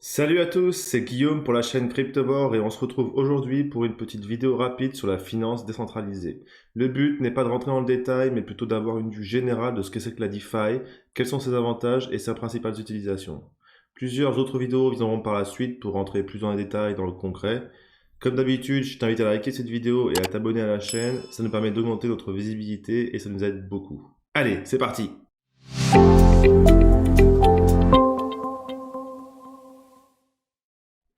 Salut à tous, c'est Guillaume pour la chaîne CryptoBore et on se retrouve aujourd'hui pour une petite vidéo rapide sur la finance décentralisée. Le but n'est pas de rentrer dans le détail, mais plutôt d'avoir une vue générale de ce que c'est que la DeFi, quels sont ses avantages et ses principales utilisations. Plusieurs autres vidéos viendront par la suite pour rentrer plus dans les détails dans le concret. Comme d'habitude, je t'invite à liker cette vidéo et à t'abonner à la chaîne, ça nous permet d'augmenter notre visibilité et ça nous aide beaucoup. Allez, c'est parti!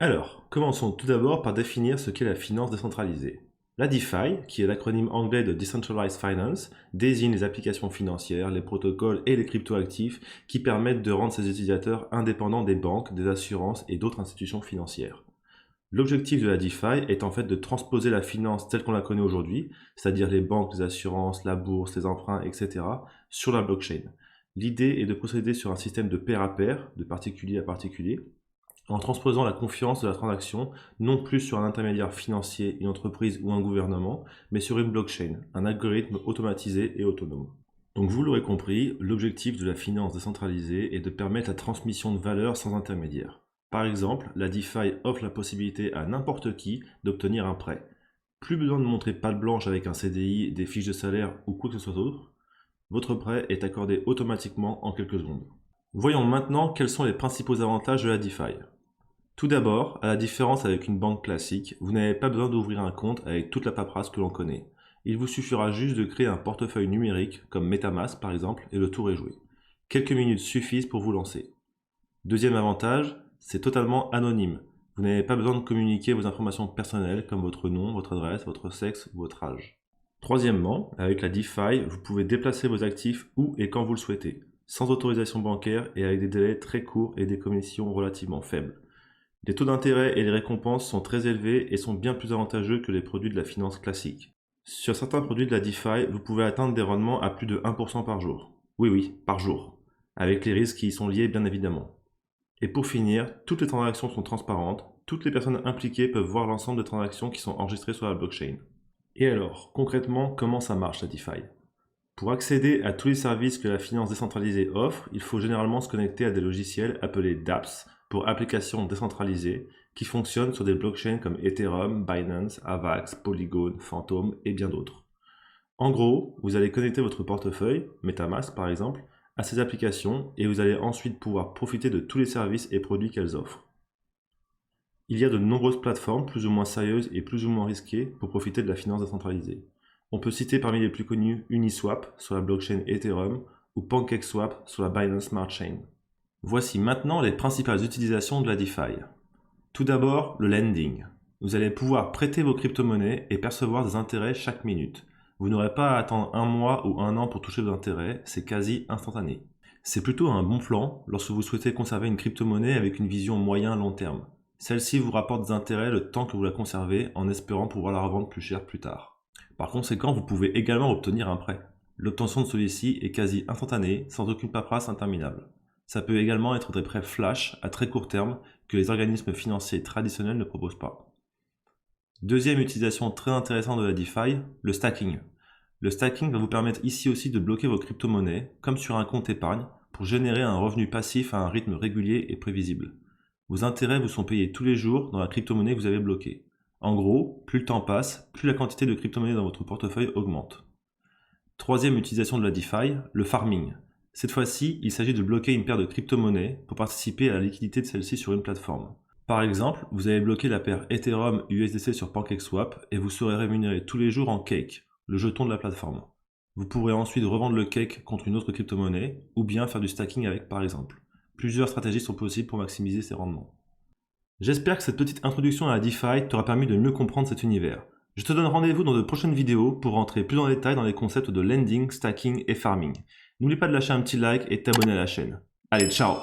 Alors, commençons tout d'abord par définir ce qu'est la finance décentralisée. La DeFi, qui est l'acronyme anglais de Decentralized Finance, désigne les applications financières, les protocoles et les cryptoactifs qui permettent de rendre ses utilisateurs indépendants des banques, des assurances et d'autres institutions financières. L'objectif de la DeFi est en fait de transposer la finance telle qu'on la connaît aujourd'hui, c'est-à-dire les banques, les assurances, la bourse, les emprunts, etc., sur la blockchain. L'idée est de procéder sur un système de pair à pair, de particulier à particulier, en transposant la confiance de la transaction non plus sur un intermédiaire financier, une entreprise ou un gouvernement, mais sur une blockchain, un algorithme automatisé et autonome. Donc vous l'aurez compris, l'objectif de la finance décentralisée est de permettre la transmission de valeur sans intermédiaire. Par exemple, la DeFi offre la possibilité à n'importe qui d'obtenir un prêt. Plus besoin de montrer patte blanche avec un CDI, des fiches de salaire ou quoi que ce soit d'autre. Votre prêt est accordé automatiquement en quelques secondes. Voyons maintenant quels sont les principaux avantages de la DeFi. Tout d'abord, à la différence avec une banque classique, vous n'avez pas besoin d'ouvrir un compte avec toute la paperasse que l'on connaît. Il vous suffira juste de créer un portefeuille numérique, comme MetaMask par exemple, et le tour est joué. Quelques minutes suffisent pour vous lancer. Deuxième avantage, c'est totalement anonyme. Vous n'avez pas besoin de communiquer vos informations personnelles comme votre nom, votre adresse, votre sexe ou votre âge. Troisièmement, avec la DeFi, vous pouvez déplacer vos actifs où et quand vous le souhaitez, sans autorisation bancaire et avec des délais très courts et des commissions relativement faibles. Les taux d'intérêt et les récompenses sont très élevés et sont bien plus avantageux que les produits de la finance classique. Sur certains produits de la DeFi, vous pouvez atteindre des rendements à plus de 1% par jour. Oui, par jour. Avec les risques qui y sont liés bien évidemment. Et pour finir, toutes les transactions sont transparentes, toutes les personnes impliquées peuvent voir l'ensemble des transactions qui sont enregistrées sur la blockchain. Et alors, concrètement, comment ça marche la DeFi ? Pour accéder à tous les services que la finance décentralisée offre, il faut généralement se connecter à des logiciels appelés dApps, pour applications décentralisées, qui fonctionnent sur des blockchains comme Ethereum, Binance, Avax, Polygon, Phantom et bien d'autres. En gros, vous allez connecter votre portefeuille, MetaMask par exemple, à ces applications et vous allez ensuite pouvoir profiter de tous les services et produits qu'elles offrent. Il y a de nombreuses plateformes plus ou moins sérieuses et plus ou moins risquées pour profiter de la finance décentralisée. On peut citer parmi les plus connus Uniswap sur la blockchain Ethereum ou PancakeSwap sur la Binance Smart Chain. Voici maintenant les principales utilisations de la DeFi. Tout d'abord, le lending. Vous allez pouvoir prêter vos crypto-monnaies et percevoir des intérêts chaque minute. Vous n'aurez pas à attendre un mois ou un an pour toucher vos intérêts, c'est quasi instantané. C'est plutôt un bon plan lorsque vous souhaitez conserver une crypto-monnaie avec une vision moyen-long terme. Celle-ci vous rapporte des intérêts le temps que vous la conservez en espérant pouvoir la revendre plus cher plus tard. Par conséquent, vous pouvez également obtenir un prêt. L'obtention de celui-ci est quasi instantanée, sans aucune paperasse interminable. Ça peut également être des prêts flash à très court terme que les organismes financiers traditionnels ne proposent pas. Deuxième utilisation très intéressante de la DeFi, le stacking. Le stacking va vous permettre ici aussi de bloquer vos crypto-monnaies, comme sur un compte épargne, pour générer un revenu passif à un rythme régulier et prévisible. Vos intérêts vous sont payés tous les jours dans la crypto-monnaie que vous avez bloquée. En gros, plus le temps passe, plus la quantité de crypto-monnaies dans votre portefeuille augmente. Troisième utilisation de la DeFi, le farming. Cette fois-ci, il s'agit de bloquer une paire de crypto-monnaies pour participer à la liquidité de celle-ci sur une plateforme. Par exemple, vous avez bloqué la paire Ethereum USDC sur PancakeSwap et vous serez rémunéré tous les jours en Cake, le jeton de la plateforme. Vous pourrez ensuite revendre le Cake contre une autre crypto-monnaie ou bien faire du stacking avec par exemple. Plusieurs stratégies sont possibles pour maximiser ces rendements. J'espère que cette petite introduction à la DeFi t'aura permis de mieux comprendre cet univers. Je te donne rendez-vous dans de prochaines vidéos pour rentrer plus en détail dans les concepts de lending, stacking et farming. N'oublie pas de lâcher un petit like et de t'abonner à la chaîne. Allez, ciao!